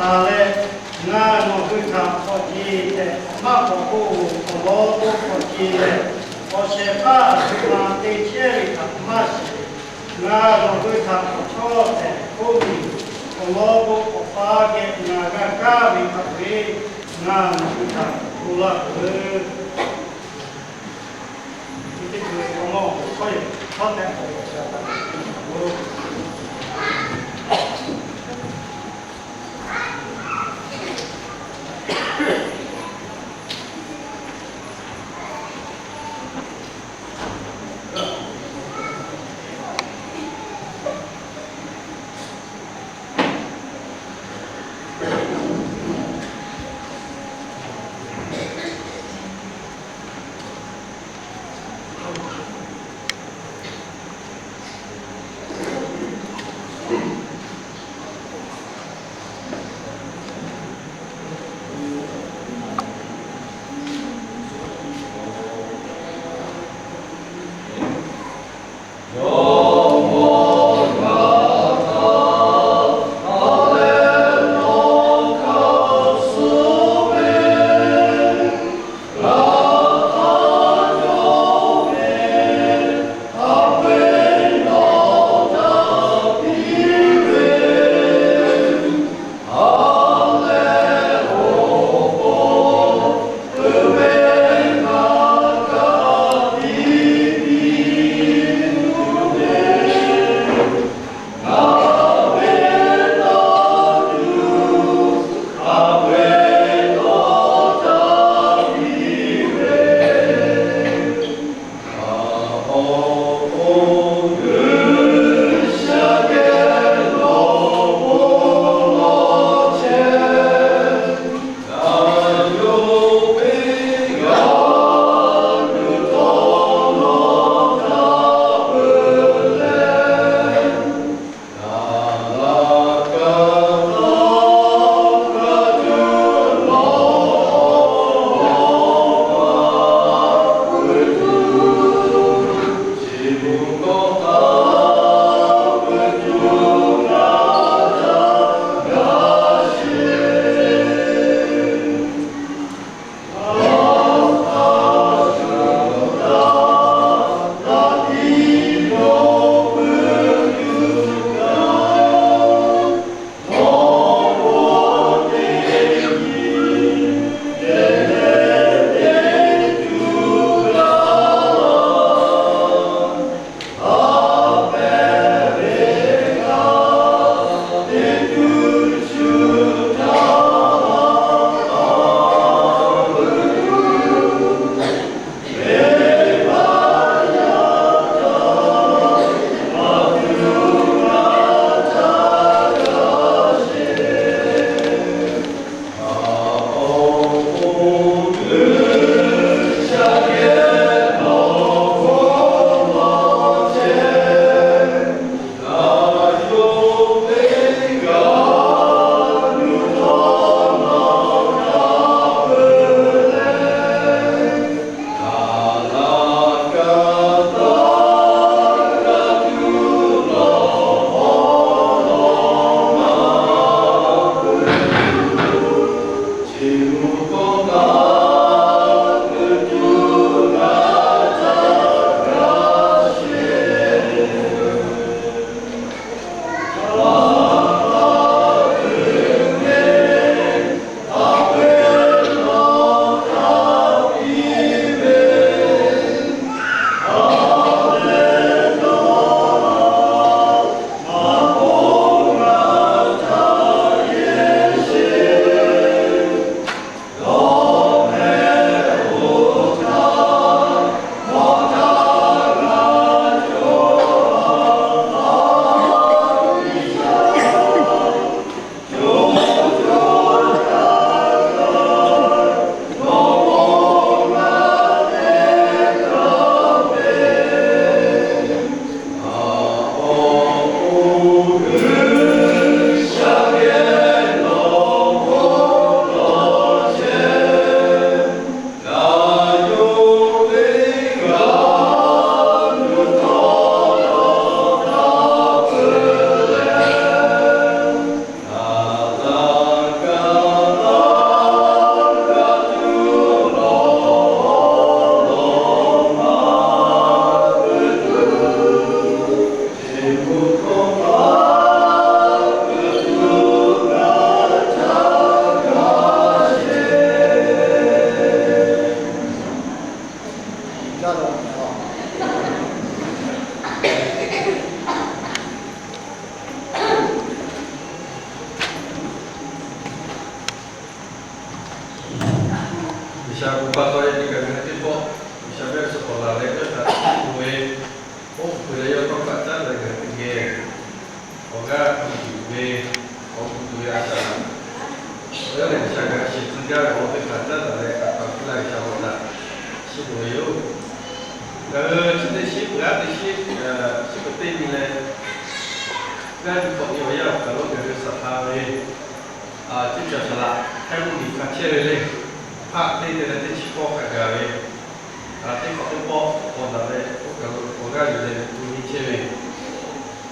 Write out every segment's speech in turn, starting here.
ale na no huta potite ma poku lobo potite osepa ma te cheri masi na no huta potote kumi lobo opage na gakavi kapi na no huta kula itu gue ngomong kok ya konten bisa buka toilet di kabinet itu, bisa biar sekolah lagi tak kue, budaya kau kata lagi tinggi, oga kue, kue ada, oga yang bisa kasih tinggal kau kata lagi apa pula bisa buat, si budaya, kalau kita si berarti si seperti ini, kan kau ya kalau dari safari, juga salah, kan di kacir ini. Pak ini nanti cikok agak nanti kalau pok orang kalau orang jadi bunyi cewek.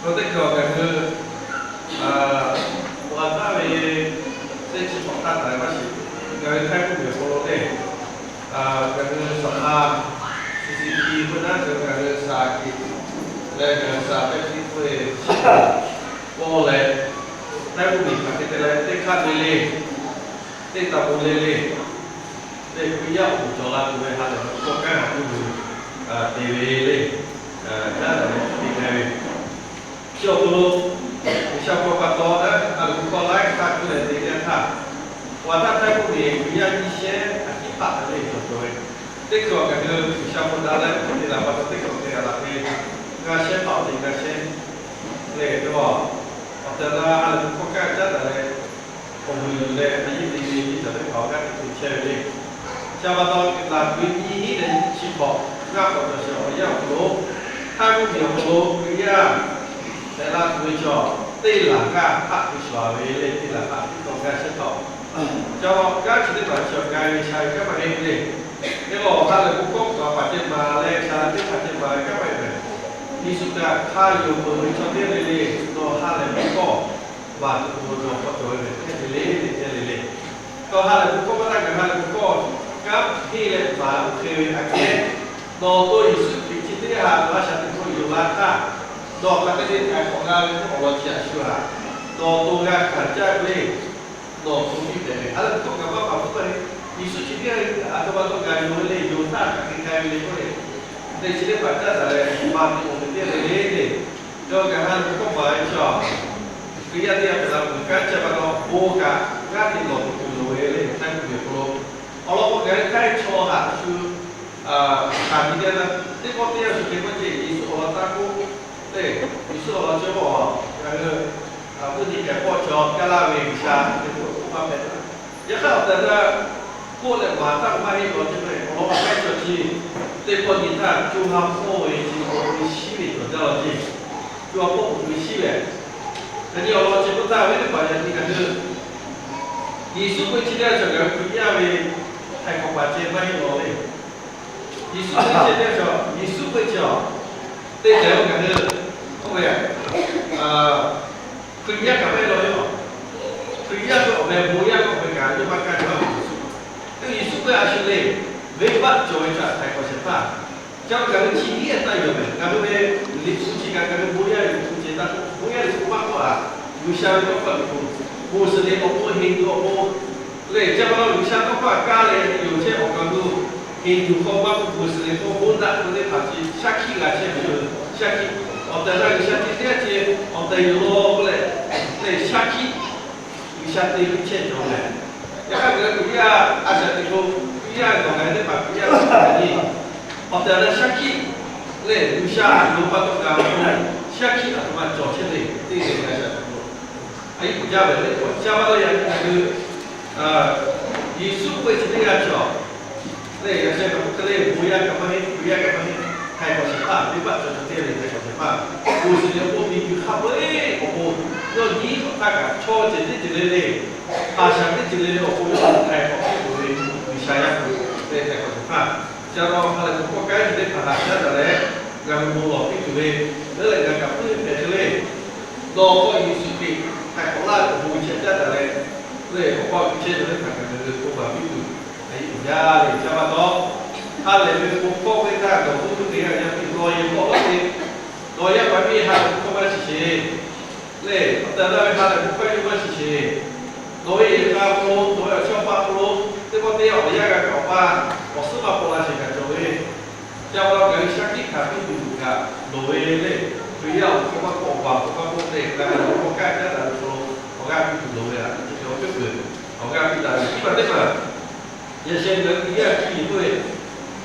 Nanti kalau kan wanita ini saya cikok tak ada masih. Kalau saya pun kalau deh kan sama CCTV pernah kan sakit, dan sampai itu boleh. Saya pun dipakai tekan lele, tak boleh. Để quý giáo của cho là người hà nội có cái học TV lên đã là việc này chiều tôi sau qua bắt đó cũng có lái khác cái này thì đen thả và ta thấy có việc quý giáo đi xe ít bạc lên rồi tích cực cái người sau qua đó đấy thì là bắt tích cực thì là cái ga xe bảo thì ga xe để cho họ hoặc là có cái chất là còn người lên cái gì thì sẽ có các cái xe đi cha bà tôi là quý ý đến chỉ bỏ ngáp vào đời sống nhau lố hai mươi nhiều lố quý gia để là người trò đây là ca phát quý xóa về lên đây là phát quý công ca sẽ tỏ cho các chỉ định bảo trợ cái sai các bạn em đi nếu mà ta là cũng có phát triển mà lên ta tiếp phát triển mà các bạn này đi xuống ra hai nhiều người cho tiếp lên đi nó hai là cũng có và tụi nó có rồi về cái lên có hai là cũng có cái hai là cũng cóครับที่เล่นฝาคืออันเนี้ยโดตัวอยู่สุดที่ที่หาว่าฉันเป็นคนอยู่ร้านค้าดอกละก็ได้ขายของเราเป็นของเราเชียร์ชัวร์โดตัวงานขันใจเลยโดตัวนี้แต่อะไรต้องการว่าแบบว่าอยู่สุดที่นี่อาจจะว่าต้องการอยู่เลยอยู่ท่ากับใครเลยก็เลยแต่ชีวิตปัจจัยอะไรมาที่ผมเป็นเลยเลยก็การหาก็หมายชอบคืออย่างที่เราเป็นการจะมาลองโบกะงานที่เราเป็นเลยนั่นคือโปรkalau orang kaya coba tu kami dia nak, dia kau dia suka macam isu orang takut, isu orang coba, kalau apa ni kaya kau coba kalau bisa, itu apa betul? Ya kalau ada kau le mata mai orang cakap, kalau kaya jadi, dia kau ni tak cuma kau ini kau isi itu jalan je, cuma kau isi je. Jadi orang cakap tak, ini banyak ni kan isu pun tidak cakap punya hay không phải trên mấy rồi Giêsu trên đây cho Giêsu với cho đây là một cái không phải khi nhắc cả mấy rồi khi nhắc có về bố nhắc có về cả nhưng mà cái đó cái Giêsu với ai lên với bắt cho anh ta thay có sẽ phá trong cái chi nghĩa ta hiểu về cái về lịch sử chỉ cái bố nhắc cũng chỉ ta bố nhắc cũng bắt qua người sao nó phải bố sẽ để bố hình bốเลยจะมาลูกชายก็ว่ากาเลยอยู่เช่นองค์การดูฮินดูเขาว่าผู้สื่อเขาพูดได้คนที่ผ่านที่ชักขี้กันเช่นอยู่ชักขี้เอาแต่ละวิชาที่เดียวเช่นเอาแต่ยูโรเลยชักขี้วิชาที่เช่นตรงไหนอย่างนั้นก็วิญญาอาจารย์ที่เขาวิญญาตรงไหนได้แบบวิญญาแบบนี้เอาแต่ละชักขี้เลยวิชาลูกปัตตการชักขี้อาจจะมาจ่อเช่นนี้ที่เรียนกันไอ้ผู้เจ้าแบบนี้ผู้เจ้าว่าอย่างนี้คือYesus pun jadi ajar. Leh, saya nak kena buaya ke mana? Hai kau siapa? Tiba contoh dia ni hai kau siapa? Khusus dia pun minggu khabar oh, no ni kau tak coba jadi le, asal jadi le oh, hai kau boleh misalnya hai kau siapa? Cara kalau kau kan dia bahasa dah gang mulut itu le, le gang apa ni le, do kau Yesus ni hai kau lah boleh cerita dah le. Rồi có cái chế độ phải cần được cô bảo ví dụ đấy ra để cho bạn đó hay là việc cũng có cái ra của cũng thực hiện là rồi có cái rồi ya phải bị hai cũng có cái gì để từ đó hai là cũng phải có cái gì rồi ra pro rồi ở trong ba pro thế có tiêu ở ya cái ba có sức mà pro là chỉ cần rồi cho nó cái xác định cả cái đủ cả rồi lên bây giờ có các bộ vào có các bộ để là có cái đó là pro có cái đủ rồi là trước người họ ra bây giờ khi mà tức là 也先能比较距离会，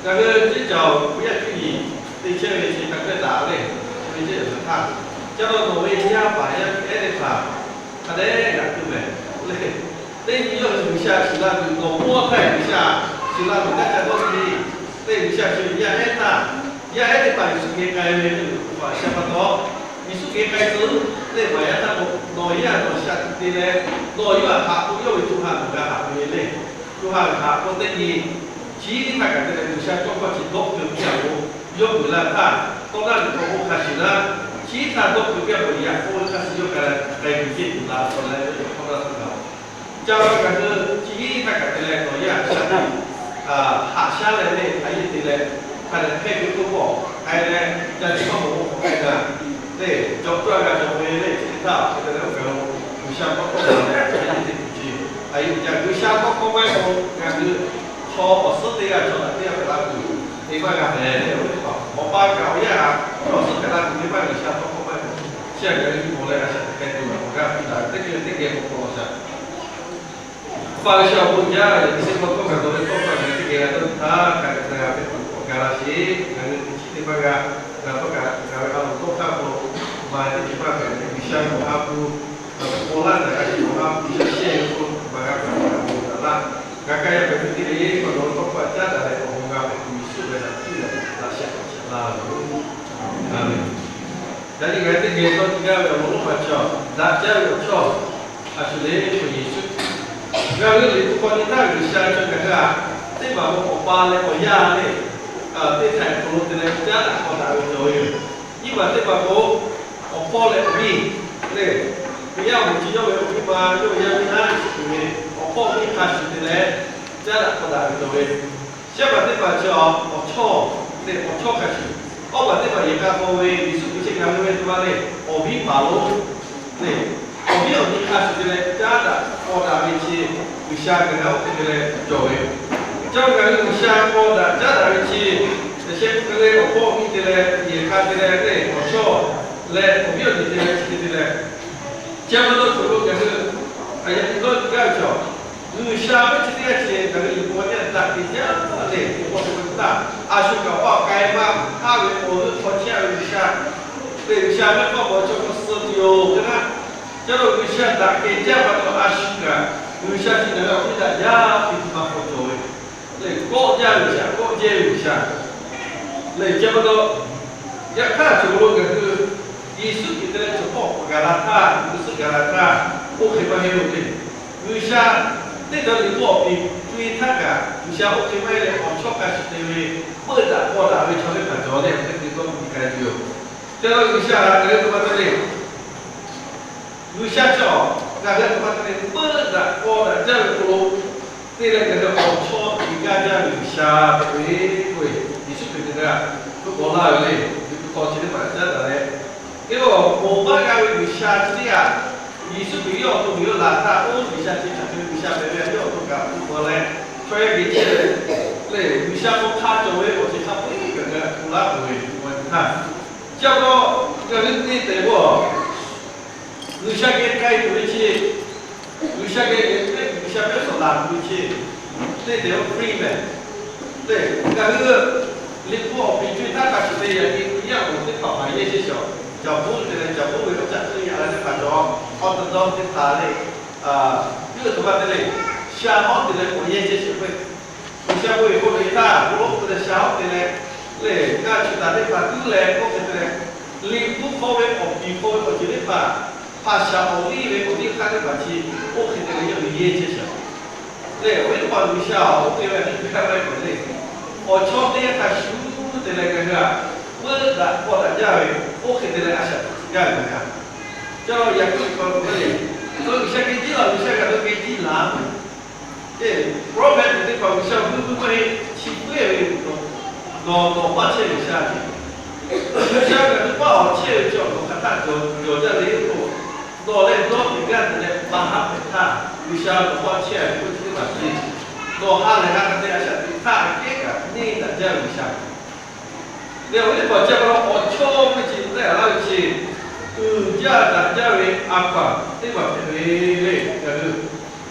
那个这叫比较距离，对前面是那个打嘞，所以这就是看，叫到挪威家把呀别的看，他嘞也对没？嘞，那你要是下是那个挪波太下，是那个大家都是，那下去也挨他，也挨的把是给改的，把下巴多。你是给改子，那买呀，他挪一下挪下的嘞，挪一下下不要就下不个下不嘞，就下下不等于，其实他感觉嘞，就像中国是多就比较多，有不啦他，当然中国开始啦，其他多就比较不一样，我开始就改改不进不啦，后来就碰到这个，叫感觉其实他感觉嘞，挪一下下的，下下来嘞，还有的嘞，他的配比不好，还有嘞，在这个我改的。对，就主要就为了这套，这个那个有相关的还有这句，还有讲有相关购买方，讲是超市的啊，做的这样给他做，另外个还有的话，我把搞一下，超市给他做另外有相关购买方，现在有过来还是该做了，我讲这个不好噻。发小不家，有些包括很多的包括这个都他看这个我干了些，那个其他个。Kalau kalau kau tahu, macam ni pakai bisa aku pola dah kasi orang bisa share itu bagai apa lah. Kakak yang berarti dia kalau kau baca dah ada orang yang bisa berarti dah siapa lah. Jadi kata dia tu tiga orang baca, dah jauh jauh, asal punya isu. Kalau itu kau ni tak bisa cakap, tapi bawa opal le, oyah le. 这台公路的嘞，家长好大个作用。因为这把锅，我包了米，对，不要我只要有米嘛，就要米那是米，我包米开始的嘞，家长好大个作用。下把这把叫我炒，对，我炒开始。我把这把也干过为，你是不是干过为什么嘞？我米马路，对，我米有米开始的嘞，家长好大个去，有下个了这个嘞作用。 叫人有下锅的，家长一起，那些个嘞，我包米的嘞，也看的嘞，对，我说，嘞，我没有你的嘞，吃的嘞，这么多走路可是，哎呀，你说不要叫，有下不吃的些，那个一锅的大的家，嘞，一锅不大，阿叔个话该嘛，他为我是说钱有下，对，下面包我这个是丢，对吧？叫做有下大的家，把这阿叔个，有下去那个回家家，比他好做的。 国家有下，国家有下，来这么多，要看走路个是，艺术给的就好，干拉他，不是干拉他，我可以把它有的，有下，那个你我比对他个，有下我可以买来，我超开始因为不打我打会超的很多的，这个都不该有，这个有下那个什么的嘞，有下叫，那个什么的嘞，不打我打这个路。 这个叫做错，人家叫留下回归，你是对的个，不过那嘞，你不搞起来蛮难的嘞。因为我们家留下这啊，你是不要都没有拿他，我留下去才留下别别要都搞不过来，所以给起来，嘞留下我他作为我是他不一个个，不拉回我看，叫做叫人对对我，留下给该回去。 有些个有些个手拿回去，那得要 free 呗。对，那个你不好比对，他开始的也一样，我的考牌也是小，脚步的脚步为了展示下来的感觉，好的到的他嘞，这个什么的嘞，下好的嘞，我也是学会，我下会后来他，我的下好的嘞，嘞，那去打的把都嘞，我觉得嘞，你不好为我比好，我觉得把。 他小我以为我看的把起，我肯定要业绩小。对，为了保留下，我对外你看外国的，我超的他输的那个个，我大家为，我肯定来想，干什么呀？叫也不是说不对，所以下给地了，下个都给地了。对，我们这个小会不会起贵为多，老花钱下去，下个是不好钱叫我看他有这里头。 多嘞多，你看人家把他给他，有些人花钱不知道是，多哈嘞那个这样想，他这个你大家有想，对，我就把这个我超不起来了去，家大家为阿爸，对吧？为嘞，就是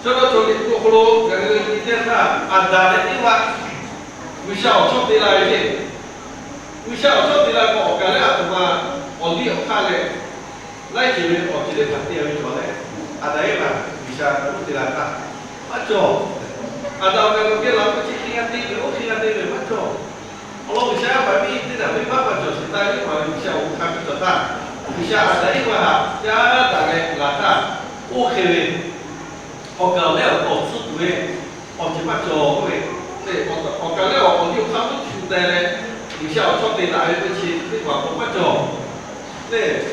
저도 저기 또 홀로 그 이때가 안다는 이와 위샤 촉디라이지 위샤 촉디라고 어가래 아마 어디 어카래 라이지를 어디를 받대요 저래 아다이가 위샤 촉디라다 맞죠? 아다가 그게 라고 치팅한테 그거 치팅한테 맞죠? kalau bisa kami tidak memang macam kita ini kalau bisa kami tetap bisa ada ibadah cara dari latar oke kalau lewat kursus tu macam macam kalau lewat audio kamu sudah bisa coba tidak ada sih waktu macam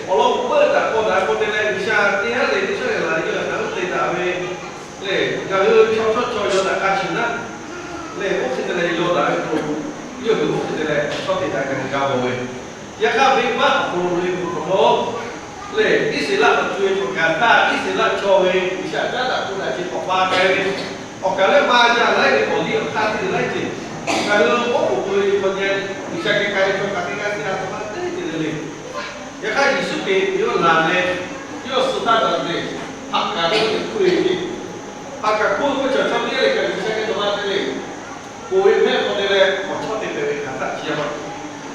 kalau berdak kau bisa dia lagi saya lagi kalau tidak ada kalau coba ada kajian oke tidak ada io che tutte delle sorti da che cavo ya ka ve ma ko lo le isi la tu e ka ta isi la cho ve isa da da ku da chi ko pa ka ve o ka le ma ja la ke ko di ka ti la chi ka lo o ko ko ne isa ke ka cho ka ti ka ti na ma te ti le ya ka isu ke io la ne io su ta da ne ha ka le ku e ha ka ko cho cho ni le ka isa ke to ma te le ko e me ko le ko cho te pe ka ta chi ma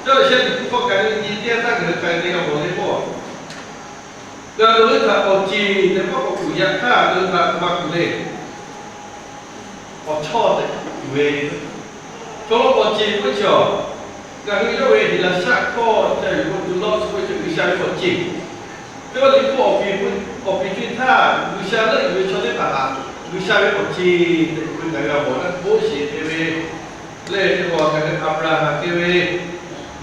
这些你不感觉你爹那个在那个我的过，那如果他我记得我古一看，如果他嘛古嘞，我错的以为，做了我记不着，那个因为你那下课在如果读老师会就一下就记，这个你不我比军他一下那以为错的吧，一下就记，那个我那不写因为，那个我那个阿布拉罕因为。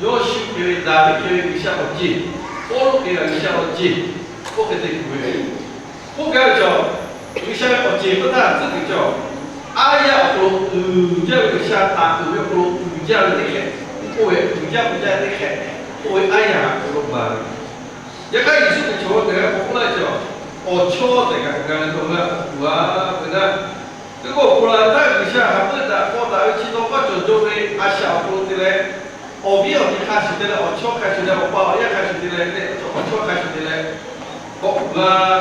요시 교회 다비 교회 미샤오지 오르케가 미샤오지 오케데 교회 오케죠 미샤오지 보다 쓰죠 아야 오로 우자 미샤타 오로 우자 되게 오에 우자 되게 오에 아야 오로 말 약간 이슈도 저 내가 보고나죠 어초 내가 그가는 동안 와 그다 그리고 보라다 미샤 하부다 보다 치도가 저쪽에 아시아 오로들에我比较你开始的了，我超开始的，我包也开始的了，我超开始的了，我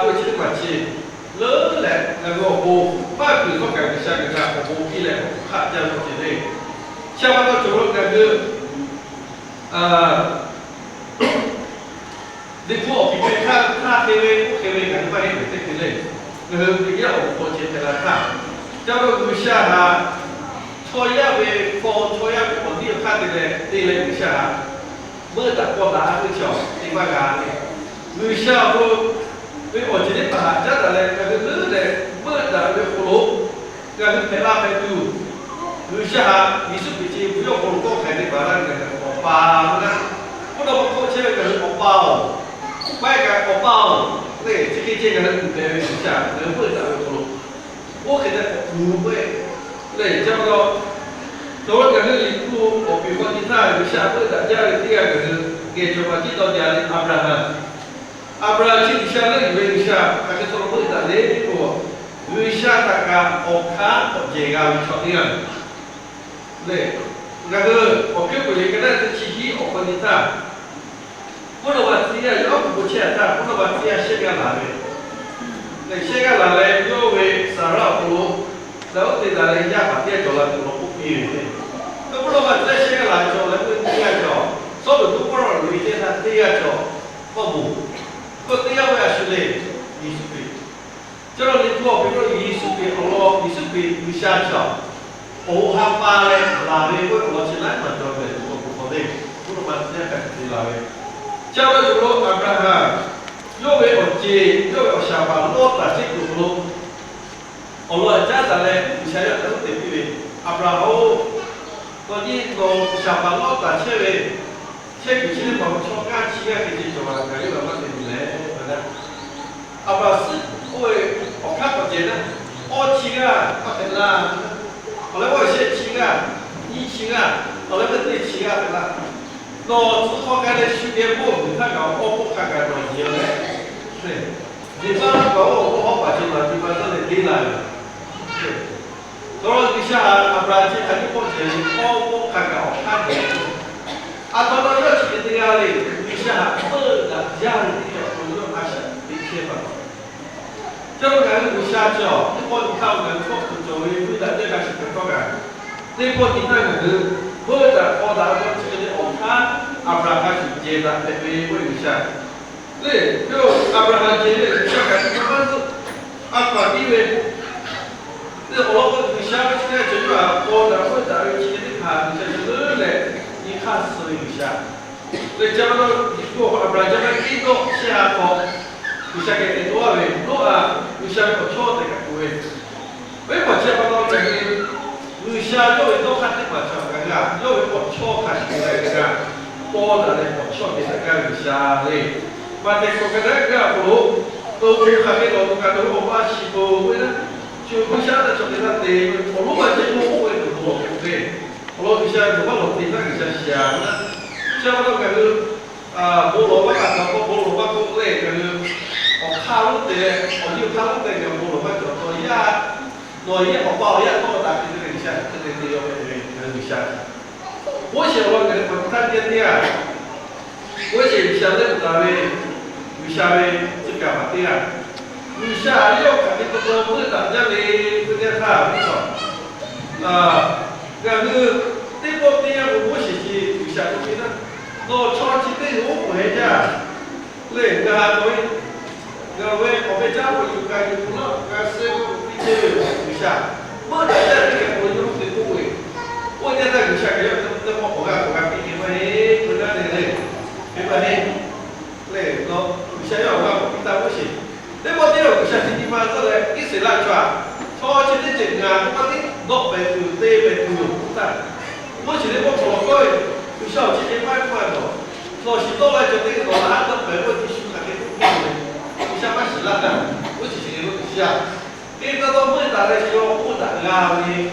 我去管去，了来那个我把比如说感觉下个啥，我比来看这样子的，下完到走了感觉，你不比对看看 TV 感觉发现没得之类，那个比较我前天来看，叫做如下哈。错呀为错呀我第看的嘞，对嘞女下，没打过打不巧，另外个女下不，为我今天把这的嘞，那个嘞，没打为葫芦，那个陪拉陪住，女下你是毕竟不用葫芦多开的把那个我包那，不能我过去那个我包，外个我包，对，这个这个女的女下，能不打为葫芦，我给他不会。对，差不多。所以讲你如我比方你那有下辈大家的第二个是给什么？记到家里阿布拉罕，阿布拉罕去下那以为你下，他就说辈大嘞，我有下大家我看我这个朝廷，对，那个我给不了，跟他是起起我跟你谈，不能把自己要不钱谈，不能把自己先干拿来，对，先干拿来，因为啥了不如。然后对咱来讲，把店做了，做了不便宜的。那不能把这些个来做，来不第二做，所有都不让有一点他第二做，不，可第二位是嘞，艺术品。这种你做，比如艺术品，我艺术品有下叫，我还把嘞拿来我起来嘛，做的我不好的，不能把这些开始拿来。叫了就说阿布拉罕，因为我接，因为我想把罗打这个罗。Allah jasa le misalnya kalau TV Abraham tadi kalau siapa lo tak cewek cewek sini mau coba cia kita coba kali lama ni le mana apa sih oi okat kerja oh cia apa lah kalau我是cia你cia kalau kita cia lah no只好干的训练部你看搞我不看干多些嘞对你把搞我好把钱了你把这里给来kalau bisa abrasi tadi pun jadi kau kagak okat atau kalau cerita kali bisa belajar dia untuk masa dikira 这个感觉下脚，你看你看我们做作为未来这个是怎么个？这个你那个不的，我打过这个我看阿布拉罕是接的，那边会有下。对，就阿布拉罕接的，下个他妈是阿法因为。这我们下面现在就是话，我们会在一起的看，就是来一看是一下，所以讲到一个话，不然讲到一个下课，一下给多少位，多啊，一下个错的个位，为我讲到这个，一下要为多看的嘛，讲个啊，要为我错看的个个，多的嘞我错的个一下嘞，把这个个那个不，都不看的都看都我把西部为了。就不晓得从那地，我如果这个会的多，对，我一下如果落地那一下想呢，像那个菠萝卜啊，那个菠萝卜公类，那个我卡路的，我就卡路的个菠萝卜就多呀，多呀，我包呀，多大这个一下，这个要一下。我想我跟我看见的啊，我想在那边，有下面这个嘛的啊。你下要看的多不是大家的这个看不错那个这个这样我是去下东西呢，我超级的我回家，对，那位我们家我有个有那师傅一直有下，我在这里我有的不会，我在这里下个要怎么我比你们不那的嘞，对吧嘿？对，我下要我比他不行。你冇啲路上啲嘛，真係幾時拉出啊？初次啲靜啊，咁啲落病條地病條唔得。嗰時你冇落去，佢收自己買翻咯。落時多嚟就啲落下得病，嗰啲樹下嘅都冇嘅，佢想乜事啦？嗰時你都唔知啊。呢個都每大嚟就好大啱嘅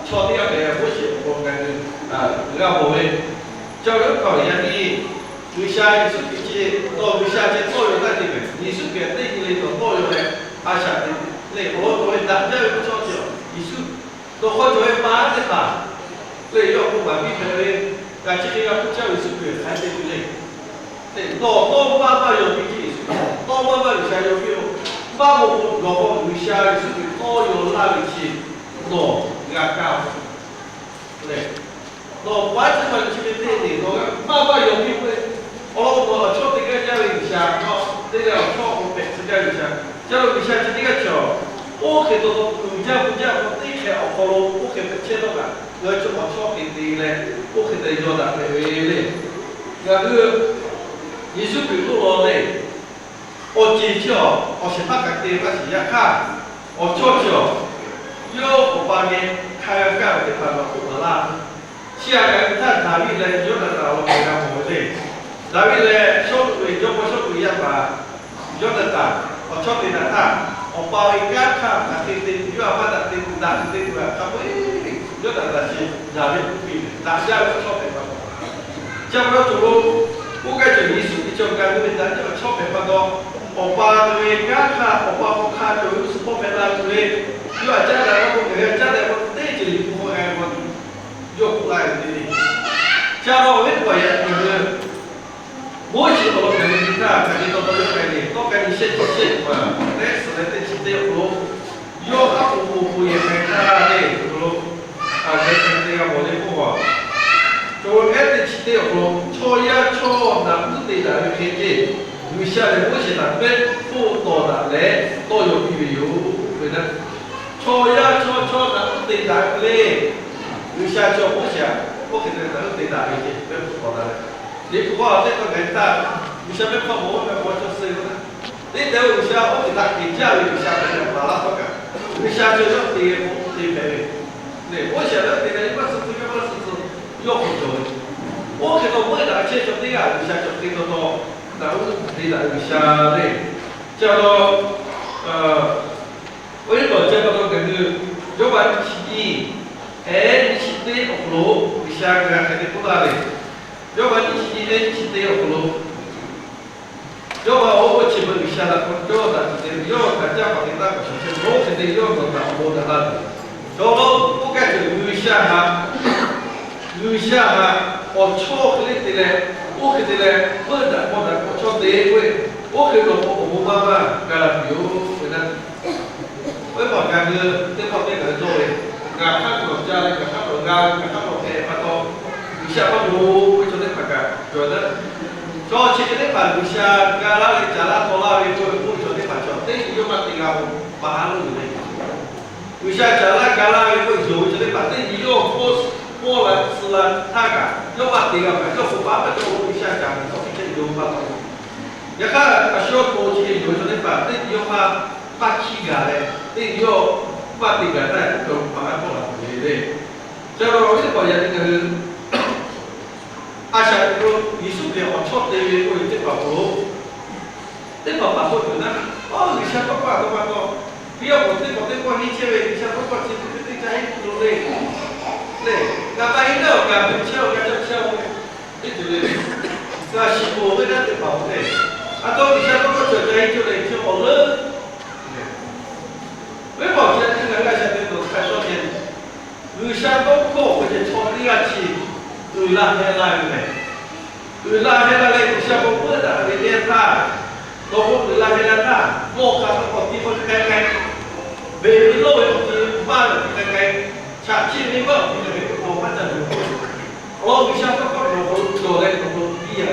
初啲嘅嗰時我嘅啱冇嘅，就咁講嘢啲。为啥你是比起到为啥这作用在这边？你是别对你的作用呢？阿啥的？那我作为大家不着急，你是都好作为妈的嘛？对，要不嘛比别人，但这个要不教育是别还对不对？对，多妈妈有比起，多妈妈有啥有比？妈妈老婆为啥是比多有那力气？多压高，对，多完全完全的对的，妈妈有比会。我错这个叫一下，这个错我每次叫一下，叫一下这个叫，我给都不叫，我对起我可我给不切到个，我就我错给的嘞，我给的做的对嘞，那个你是比如说嘞，我技巧，我是那个地方是一看，我错巧，有我把你开干的办法不啦，下个看哪里嘞，有的到我给他我嘞。Tapi le shop we job shop we ya ba job data o shop di data o pa ika ka ka ti yo apa da ti da ti ba ka we yo data si ja le pi da ja shop ba cha ba to ko ka je ni su ti job ka we da ja shop ba do o pa we ka ka o pa ko ka to su po ba la we yo ja da ko ke ja da ko te ji ko ga ko yo ku la ni cha ro we ko ya ni我是我们人家肯定都有概念，都跟你写嘛，但是呢，这些有路，有他不也很大的路，这个我的不好，就这些有路，错呀错，那不对的，偏见，有些人我是那边不多的嘞，都有比有，对的，错呀错，那不对的嘞，有些错不想，我肯定那不对的一些，不错的。你不过这个人他，你下面看我就是了。你等一下，我给他评价一下，把它不干。你下去要对对，我现在对的一般是这个是要不做的。我给他问了，解决对啊，一下就对得到，然后对了一下嘞，叫做为了这个跟着有关系，你是对不路，一下个肯定不大嘞。要不然你今天去得有路，要不然我去问一下了，我叫他去要大家把你那个事情，我肯定要弄到我的那里。然后我感觉留下哈，我错可能的嘞，我肯定嘞，我错得会，我去到我妈妈，噶啦表嗰陣，我話噶佢啲方面佢做嘅，噶黑落家咧，噶黑落家，噶黑落誒，發到以下我做會做啲乜噶，做得，做起啲飯以下，噶啦你家啦，拖啦你會做啲乜做，啲要乜嘢啊？馬路嚟，以下家啦，噶啦你會做啲乜？啲要過來是啦，他噶要乜嘢啊？要富爸爸做以下家，做啲要乜嘢？ya ka asyo ko chi yo so ne pa te yo pa chi ga le te yo pa ti ga ta ko pa ko la ni le cha ro ni ko ya ni ga asha ko yisu le o chot te ye ko te pa ko to na o ni sha pa ko pi yo te ko ni che we ni sha pa ko chi te cha hi lo le ga pa hi no ga pi chao ga chao te le ga shi ko we na te pa ko atau bisa kau kerja itu lagi tu orang, memang saya tinggal kat sana tu kat sana, bisa kau kerja cari aci, ulah helai bisa kau berada di desa, kau ulah helai, mau kau pergi kau kai, beli lo pergi mana kai, caci ni pun kau macam tu, kalau bisa kau dorang kau dia.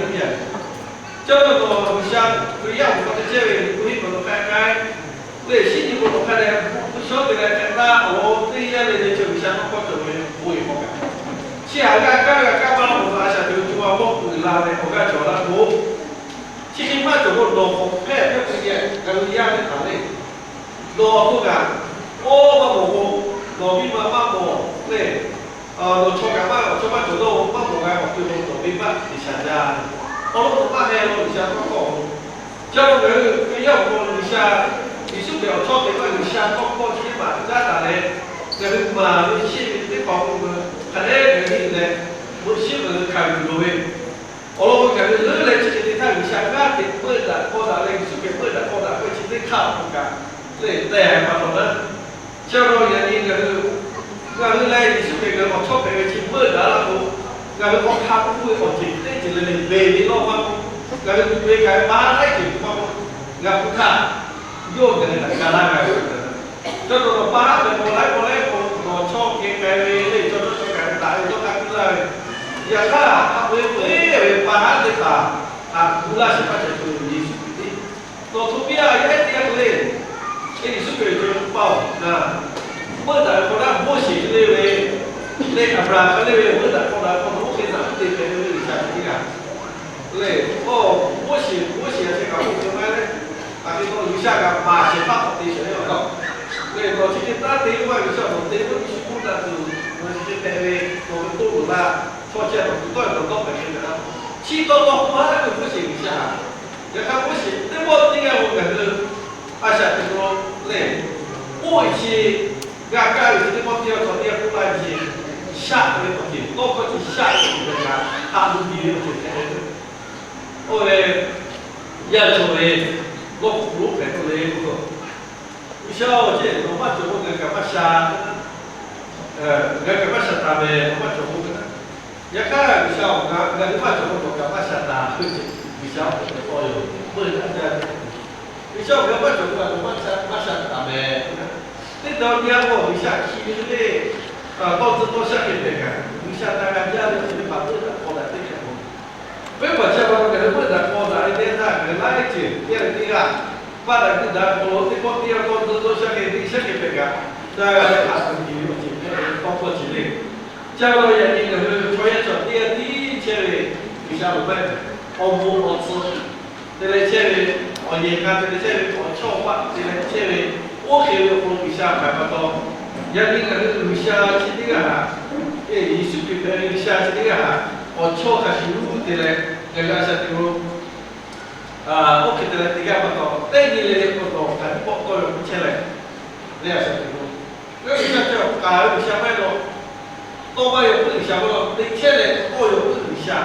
cho nên là mình sang người yêu của cái chơi về của mình còn cái để xin những một cái này số tiền này chúng ta ở đây là để cho mình sang có trở về vui một cái chỉ là cái bao một vài sản phẩm chúng ta một người làm này một cái chỗ là bố chỉ khi mà chỗ một đồ một cái cái gì cái gì cái này đồ của cả ô mà bộ đồ bị mà bộ này đồ cho cả ba cho ba chỗ đồ ba bộ cái một cái đồ bị bắt thì sản ra ông ba hè rồi sẽ có cổ cho người cái dòng của người xa thì sức đều cho cái người xa có chi mà ra là này cái mà người chi cái phòng cái đấy cái gì này một chi mà khai rồi ông cái người lớn lên chỉ để thay người xa ra thì mới là có là lên sức cái mới là có là cái chỉ để khảo một cái để đè mà còn đó cho rồi nhà đi người lên thì sức cái người một cho cái chỉ mới là cái con tham vui còn chỉ là về đi lo mà cái về cái ba đấy chỉ mà gặp cũng thà vô cái này là cả là cái cho nó ba cái con lấy còn cho cái về để cho nó cái đại cho cái là giờ cả về ba đấy cả cũng là sẽ phát triển từ gì nó thu bia cái tiền lên cái gì suy cho nó bao là mới tại con đã mua xỉ lên lên cả ra cái lên mới tại con đã con nó cái nào tiền cái gì sao cái nào lên mua xỉ sẽ cả một cái này cái con như sao cả mà sẽ phát tiền sẽ được không lên nó chỉ ta tiền qua cái sao nó tiền nó chỉ cũng là từ nó chỉ cái về nó cáiตู้là cho chơi nó cũng tôi nó phải cái nào chỉ có nó hóa cái mua xỉ sao giờ các mua xỉ nếu mua tiền cái một cái là sao thì nó lên mua xỉ gà cái thì nó tiêu cho tiền cũng là gì下个东西，包括你下一个国家，他们比如说，后来要成为我路牌过来不？你晓得，我们做我个干嘛下？干嘛下大呗？我们做我个，也看你晓得，我们做我干嘛下大？你晓得哦哟，不是那个，你晓得我们做我干嘛下大呗？你到年我一下去嘞。报纸多下一点看，你像大家家里这里把日子过得这样，为我这帮人为了过得一点那个来劲，第二个，把那个咱我这个第二个多下给你下给别个，大家看问题有几个包括几类，加入眼睛就是创业者第二这里，你像我们我吃，这里这里我眼看这里我跳花，这里我给我一下买不到。yang ini kan Indonesia sini kan, isu kita Indonesia sini kan, ocho kasih dulu tidak, negara satu dulu, oke tidak tiga betul, tapi ini betul kan, pokok yang celek, lihat satu dulu, kalau bisa cakap kalau bisa mana, toba yang pun bisa mana, tapi celek, oh yang pun bisa,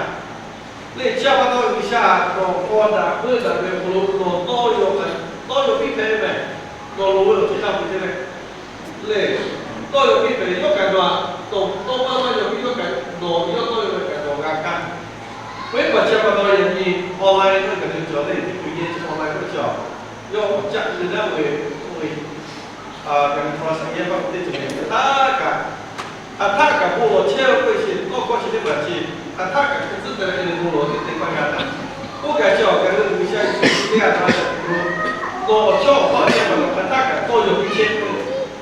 lihat siapa tahu bisa, kalau ada berada di pulau, toyo pipa apa, kalau kita bercelek. Le, tôi biết về nó cả đoạn, tổ bao giờ biết nó cả đồ, nó tôi về cả đồ gà căng. Với quả chè bao giờ gì online nó cả đường trở này thì tự nhiên online 啊，他个菠萝切了过去，高高去的把去，啊，他个只得那个菠萝的地方干的，我感觉跟那个像这样他的，我叫好些嘛，啊，他个都有一千多，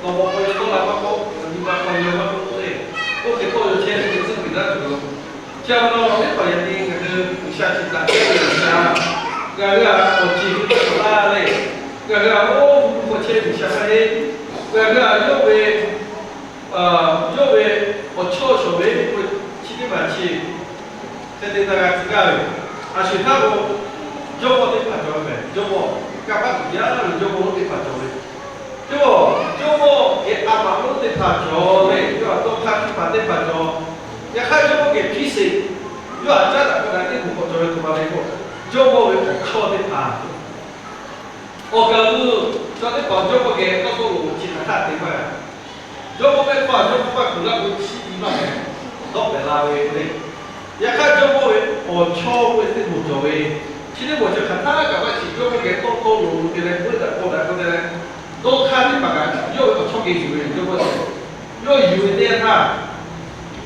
我有多少个包，你把朋友嘛都对，我给都有钱，这个证明那这个，像那那朋友的那个下去打这个啥，那个我几个不拉嘞，那个我钱不下来，那个又为。因为我悄悄为我七点半去，在那个自家的，啊，其他个叫我得拍照的，叫我干嘛不要了，叫我得拍照的，叫我给阿妈都得拍照的，叫多看去拍得拍照，也还叫我给批示，叫阿家的过来给我拍照的，他妈的我，叫我为悄的拍，我告诉叫你拍照我给告诉我其他地方。如果要发，如果发可能会起疑嘛，都别拉喂嘞。也看如果我超会的不做喂，其实我就看他个话是如果给多多路的嘞，不得过来过来，都看你把个，又我超给油的，如果是又油的他，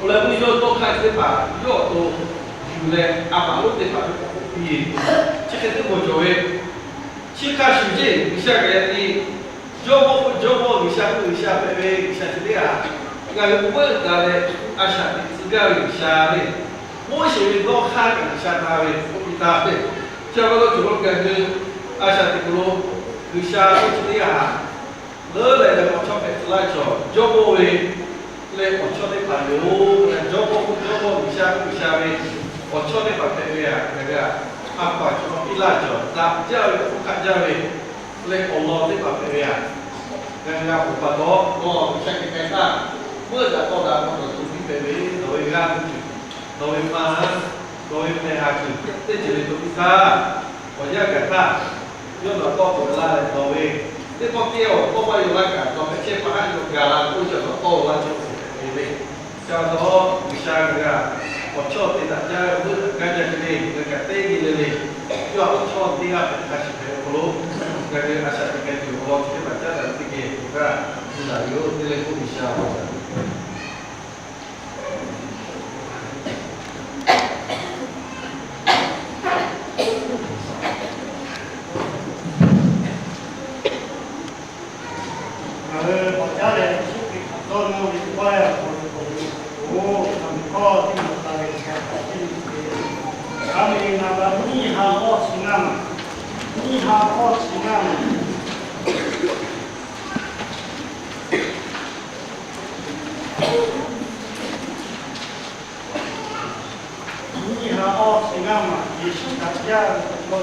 后来不又多看这把，又多油的阿爸都得把比，这个是不做喂，去看手机，你下个你。就我一下贝贝一下这里啊，那个我那嘞阿下的自个一下嘞，我是老看个下他嘞，我比他嘞，叫我做个个阿下的个咯，一下这里啊，老来的我超白来着，就我嘞嘞我超的朋友，就我一下嘞，我超的朋友啊，那个阿爸就一来着，那叫我看叫嘞。เลยองค์ที่แบบนี้อ่ะงานอุปโภคก็ใช้ในการเมื่อจะต้องการความสุขที่เป็นโดยงานโดยมาโดยในอาชีพที่จะเป็นตัวพิซซ่าวันนี้กันท่าย้อนหลังก็ผลลาเลยโดยที่พอเที่ยวก็ไปอยู่ร่างกายก็ไม่ใช่มาให้อยู่งานเราผู้จะต้องโตวันจะเป็นเองเจ้าตัววิชาการผมชอบที่จะเมื่องานจะเป็นงานเต้นเลยย้อนชอบที่เราเป็นอาชีพของเราDari asal tiga itu, kalau kita baca dari tiga juga sudah yuk telepon bisa. Baca dari kalau mau dibayar, kami kau tidak tahu kami nama ni hawa sinam. 你好，我请啊。你好，我请啊嘛，也是大家都有。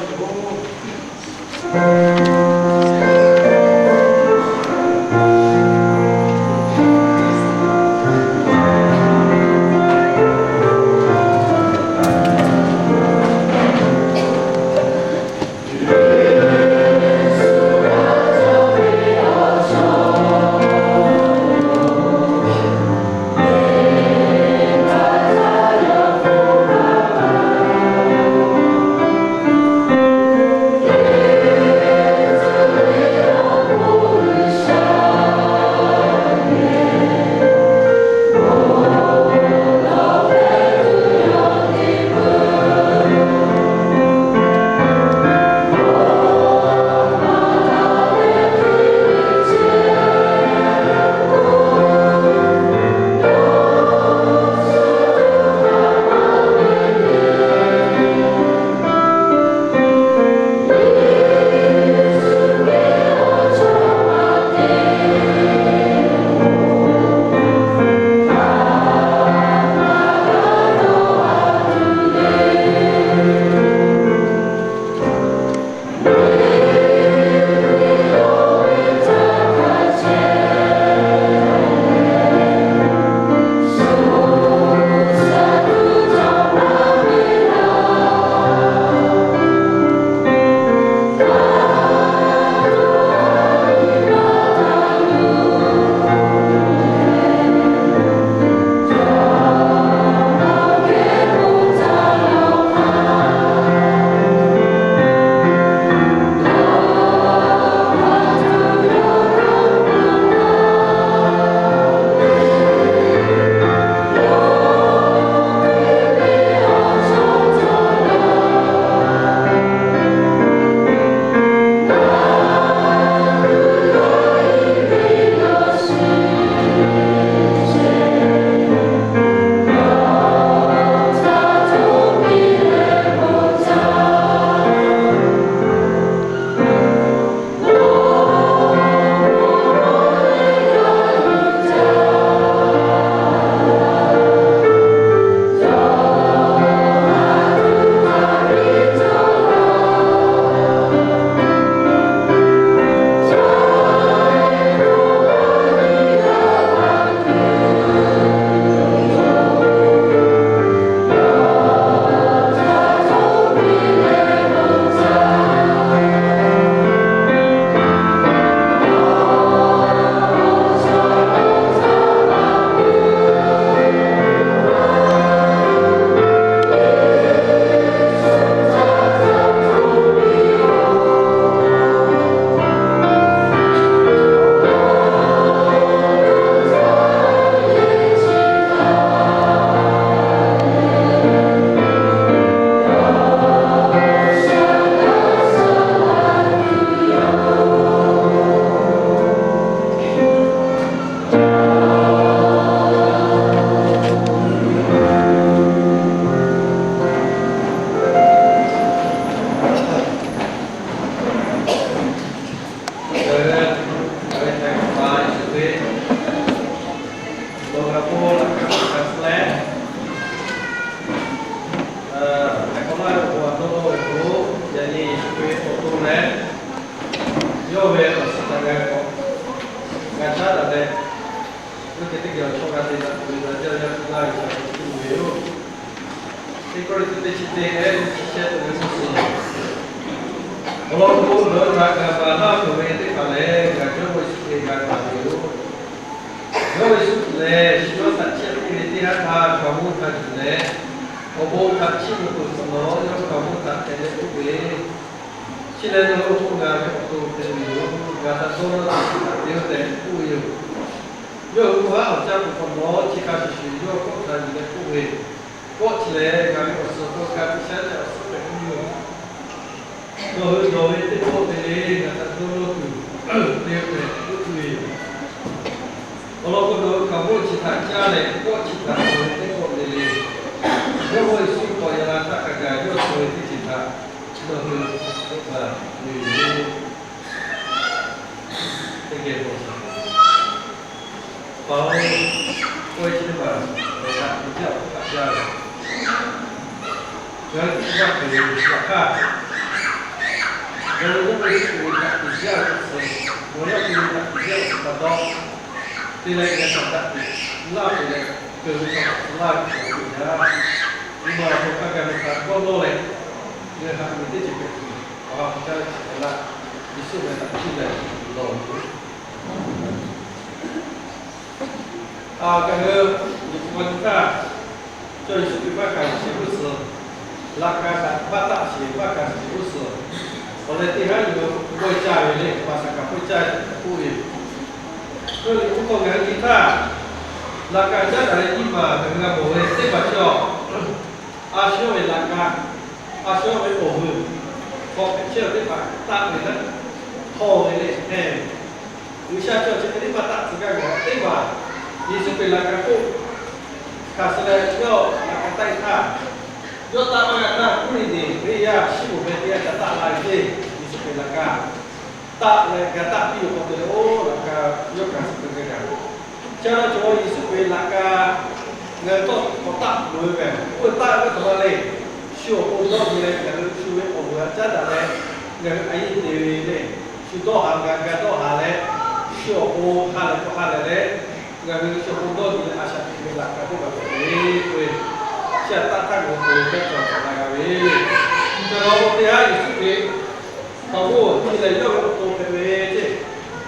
이걸 그때 시대에 시체도 있었어. Kalau dulu beragama berbeda kali, kerja bersih kerja itu. Kalau itu le, semua sahaja ini dia kamu tak le, obo tak cium tu semua, yang kamu tak ada tu be. Sila dulu pun nggak waktu itu, nggak tak solo dia tu tu yo. Yo gua macam kamu jika sesuatu kau tak ada tu be. Kau cile kami usul kau kami saja usul itu. Rồi tiếp tục thì là thật luôn điều về quốc tùy có lúc có đôi cả vô chỉ thằng cha này có chỉ thằng rồi tiếp tục thì nếu hồi xung quanh là tất cả cái vô rồi thì chỉ thằng nó hơn và người cái kia rồi có quay trên mà để làm cái chợ các cha rồi rồi chúng ta phải làm khác. Kalau kita tak kerja, boleh kita kerja sebab tidak ada tempat lah tidak kerja lah kerja. Ini baru kita akan boleh dia harus mesti cepat. Kalau kita lah isu kita tidak boleh. Kalau kita jadi sebagai sebuah langkah batas sebagai sebuah oleh Tuhan juga percaya ini masyarakat percaya pulih. Kalau untuk yang kita langkah dari iman dengan boleh dibaca asal langkah asal berubah. Kau kecil ni tak boleh hol ini. Usaha macam ni tak sekarang tiba. Yesus langkah tu kasih yo langkah tak. Yo tak mengatakan pulih ni, dia sibuk dia tak lagi di sebelah tak lagi tak piu pada laka yo kasih kerja. Cara cuma di sebelah ngetok kotak dua kan, kotak itu kembali. Show kotak boleh kalau show orang jadi le, ngan air dewi le, show harga hale, show hale le, ngan show kotak di asal sebelah tu bagai siapa tak boleh bercakap lagi. Kalau dia itu kamu tidak yo tu berbeza,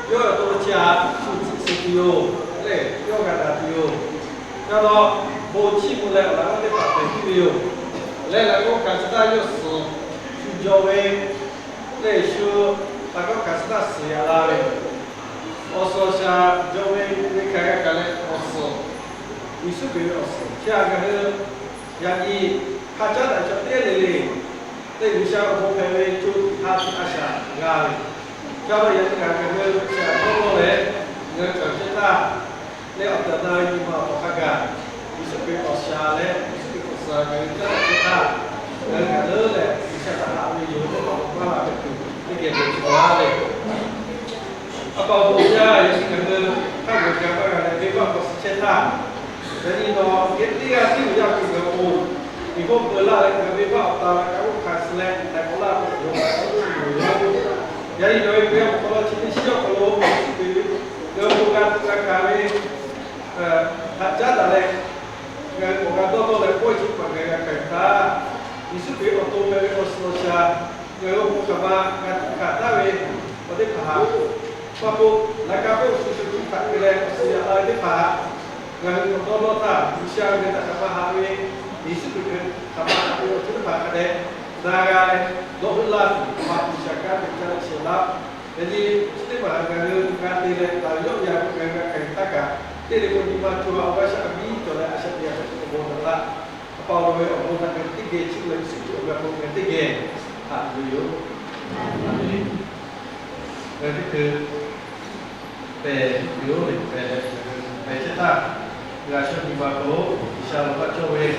yo tu cakap studio, le, yo kata studio. Kalau bocil mulai orang itu pakai studio, le lagu kasih yo studio le show lagu kasih siapa le, also siapa jowe le kaya kale also, isu kaya also, siapa yang kaca dan cepat lele, tapi bisa mempunyai cut hati asa ngal. Kalau yang kagak siapa boleh nggak cerita, le ada ni mau kagak bisa berusaha le, bisa berusaha kita nggak le bisa tak ambil juga apa itu, ini berusaha le. Apa boleh yang kagak kagak ada bebas cerita. Jadi no, dia sih udah kegaul. Ibu bela lagi bebas atau kamu kasih tak pola jadi doi dia kalau ciri siapa kalau dia bukan kami hajat ada nggak bukan tu le koi cuma nggak kereta isu dia untuk beli oslosa nggak bukan kata we pada paham waktu lakapu susu tak boleh siapa dia paham nggak untuk tak bisa kita paham we isu dia sama aku itu pakai Naga dolar masyarakat bicara silap. Jadi setiap hari kami lalu yang kami katakan telefon di mana coba awak sahaja coba asal dia berhubung lah. Apa orang orang nak tiga cikgu situ orang orang tiga. Dulu. Jadi ke dulu cetak ngasih di bawah bisa lepas coba.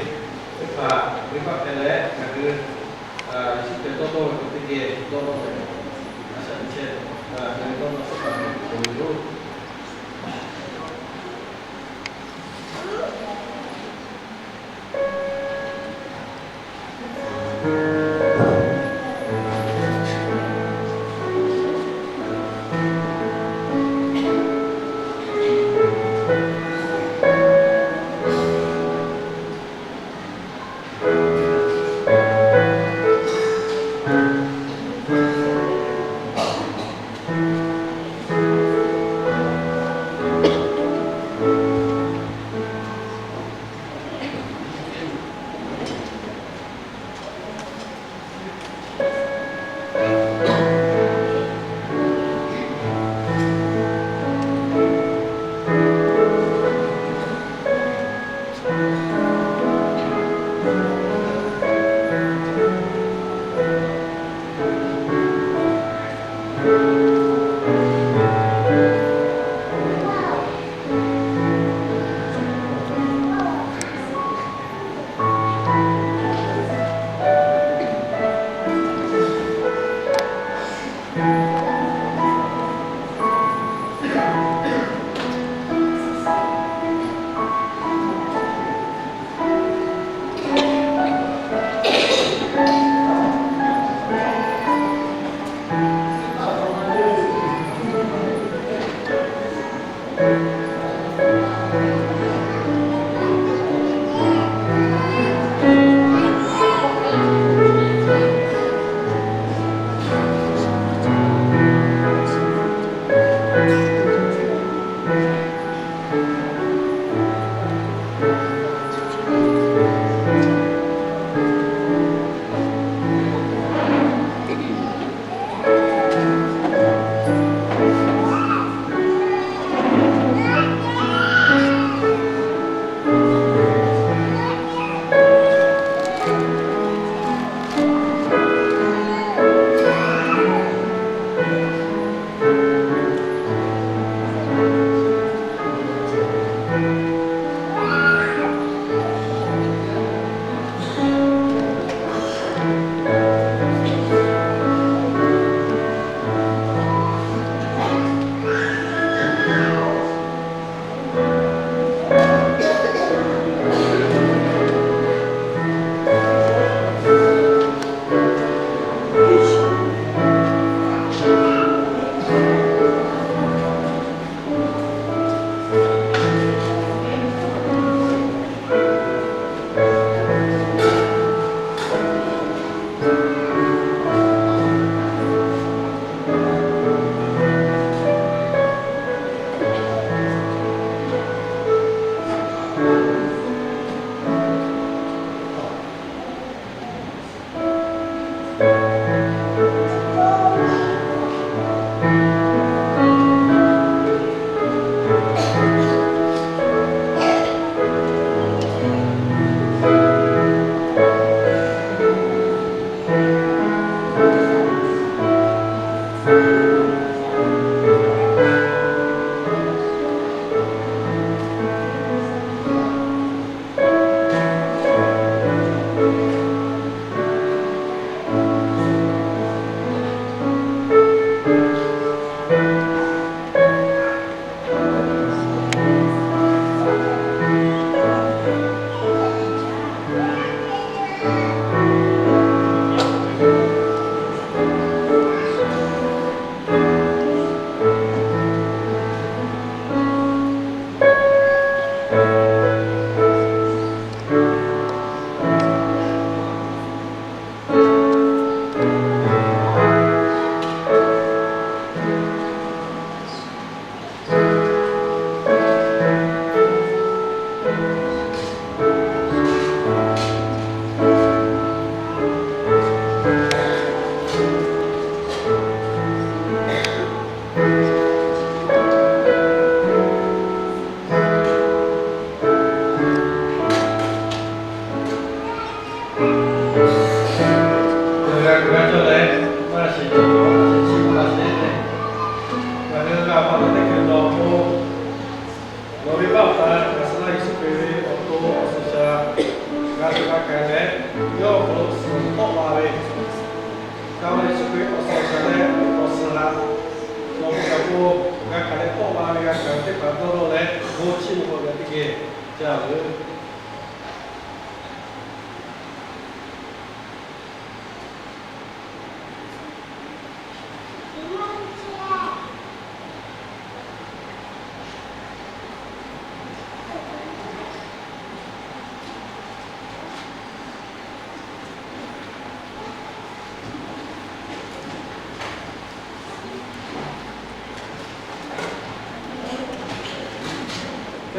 Lepas kelak nak sistem todo ketika todo asal cek dari todo sekarang dulu がかね、よくするとわれ。かわりつくおせさでおすら。そのかぶがかねとわれがかねパトロで、もちもができ、じゃあ、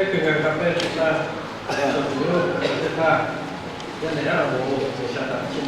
cái trường hợp cà phê chúng ta chủ yếu là chúng ta nhân để là bộ sẽ đặt trên